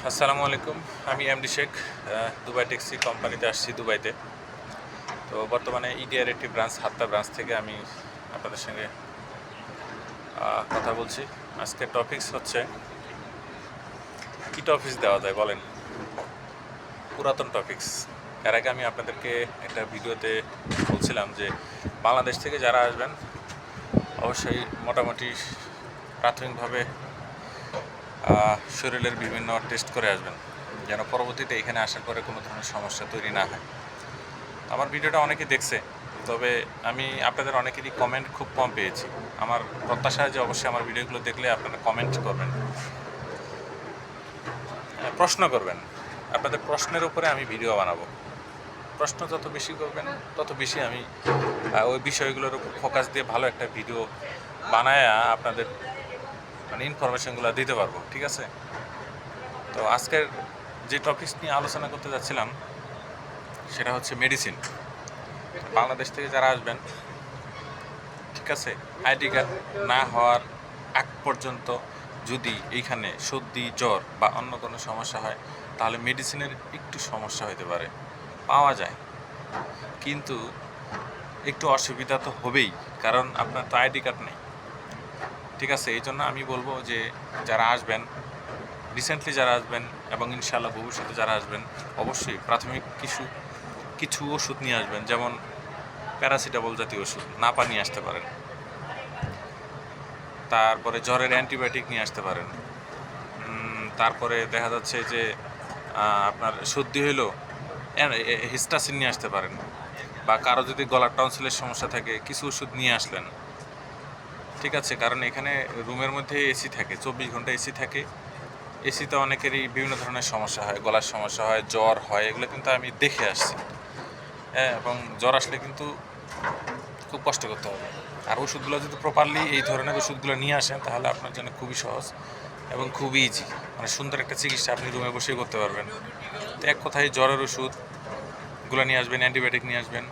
আসসালামু আলাইকুম। আমি এমডি শেখ, দুবাই ট্যাক্সি কোম্পানিতে আসছি দুবাইতে। তো বর্তমানে ইডিআর একটি হাত্তা ব্রাঞ্চ থেকে আমি আপনাদের সঙ্গে কথা বলছি। আজকের টপিকস হচ্ছে কী টপিকস দেওয়া যায় বলেন, পুরাতন টপিকস। এর আগে আমি আপনাদেরকে একটা ভিডিওতে বলছিলাম যে বাংলাদেশ থেকে যারা আসবেন অবশ্যই মোটামুটি প্রাথমিকভাবে শরীরের বিভিন্ন টেস্ট করে আসবেন, যেন পরবর্তীতে এখানে আসার পরে কোনো ধরনের সমস্যা তৈরি না হয়। আমার ভিডিওটা অনেকেই দেখছে, তবে আমি আপনাদের অনেকেরই কমেন্ট খুব কম পেয়েছি। আমার প্রত্যাশা যে অবশ্যই আমার ভিডিওগুলো দেখলে আপনারা কমেন্ট করবেন, প্রশ্ন করবেন। আপনাদের প্রশ্নের উপরে আমি ভিডিও বানাবো। প্রশ্ন যত বেশি করবেন তত বেশি আমি ওই বিষয়গুলোর উপর ফোকাস দিয়ে ভালো একটা ভিডিও বানায় আপনাদের ইনফরমেশনগুলো দিতে পারবো। ঠিক আছে? তো আজকের যে টপিকস নিয়ে আলোচনা করতে যাচ্ছিলাম সেটা হচ্ছে মেডিসিন। বাংলাদেশ থেকে যারা আসবেন, ঠিক আছে, আইডি কার্ড না হওয়ার আগ পর্যন্ত যদি এইখানে সর্দি জ্বর বা অন্য কোনো সমস্যা হয় তাহলে মেডিসিনের একটু সমস্যা হতে পারে, পাওয়া যায়, কিন্তু একটু অসুবিধা তো হবেই, কারণ আপনার তো আইডি কার্ড নেই। ঠিক আছে? এই জন্য আমি বলবো যে যারা আসবেন, রিসেন্টলি যারা আসবেন এবং ইনশাআল্লাহ ভবিষ্যতে যারা আসবেন, অবশ্যই প্রাথমিক কিছু ওষুধ নিয়ে আসবেন, যেমন প্যারাসিটামল জাতীয় ওষুধ নাপা নিয়ে আসতে পারেন, তারপরে জ্বরের অ্যান্টিবায়োটিক নিয়ে আসতে পারেন, তারপরে দেখা যাচ্ছে যে আপনার সর্দি হইলো হিস্টাসিন নিয়ে আসতে পারেন, বা কারো যদি গলার টনসিলের সমস্যা থাকে কিছু ওষুধ নিয়ে আসলেন। ঠিক আছে? কারণ এখানে রুমের মধ্যে এসি থাকে, 24 ঘন্টা এসি থাকে। এসিতে অনেকেরই বিভিন্ন ধরনের সমস্যা হয়, গলার সমস্যা হয়, জ্বর হয়, এগুলো কিন্তু আমি দেখে আসছি। হ্যাঁ, এবং জ্বর আসলে কিন্তু খুব কষ্ট করতে হবে। আর ওষুধগুলো যদি প্রপারলি এই ধরনের ওষুধগুলো নিয়ে আসেন তাহলে আপনার জন্য খুবই সহজ এবং খুবই ইজি, সুন্দর একটা চিকিৎসা আপনি রুমে বসেই করতে পারবেন। তো এক কথায় জ্বরের ওষুধগুলো নিয়ে আসবেন, অ্যান্টিবায়োটিক নিয়ে আসবেন।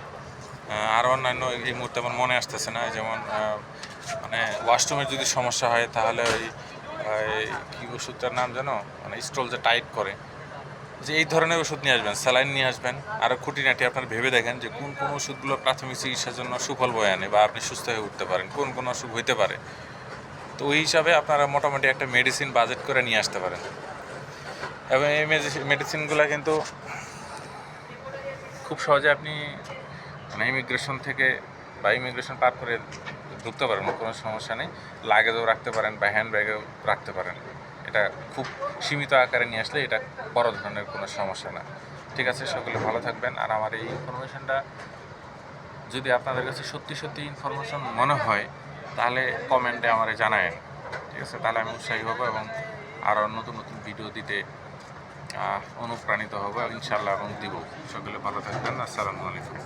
আরও অন্যান্য এই মুহূর্তে আমার মনে আসতেছে না, যেমন ওয়াশরুমের যদি সমস্যা হয় তাহলে ওই কী ওষুধটার নাম জানো, স্টল যে টাইট করে, যে এই ধরনের ওষুধ নিয়ে আসবেন, স্যালাইন নিয়ে আসবেন। আরও খুঁটিনাটি আপনার ভেবে দেখেন যে কোন কোন ওষুধগুলো প্রাথমিক চিকিৎসার জন্য সুফল বয়ে আনে বা আপনি সুস্থ হয়ে উঠতে পারেন, কোন কোন অসুখ হইতে পারে। তো ওই হিসাবে আপনারা মোটামুটি একটা মেডিসিন বাজেট করে নিয়ে আসতে পারেন। এবং এই মেডিসিনগুলো কিন্তু খুব সহজে আপনি ইমিগ্রেশন থেকে বা ইমিগ্রেশন পার করে ঢুকতে পারেন, কোনো সমস্যা নেই। লাগেজও রাখতে পারেন বা হ্যান্ড ব্যাগেও রাখতে পারেন। এটা খুব সীমিত আকারে নিয়ে আসলে এটা বড় ধরনের কোনো সমস্যা না। ঠিক আছে? সকলে ভালো থাকবেন। আর আমার এই ইনফরমেশনটা যদি আপনাদের কাছে সত্যি সত্যি ইনফরমেশন মনে হয় তাহলে কমেন্টে আমারে জানায়েন। ঠিক আছে? তাহলে আমি উৎসাহী হব এবং আরও নতুন নতুন ভিডিও দিতে অনুপ্রাণিত হব ইনশাআল্লাহ, এবং দিব। সকলে ভালো থাকবেন। আসসালামু আলাইকুম।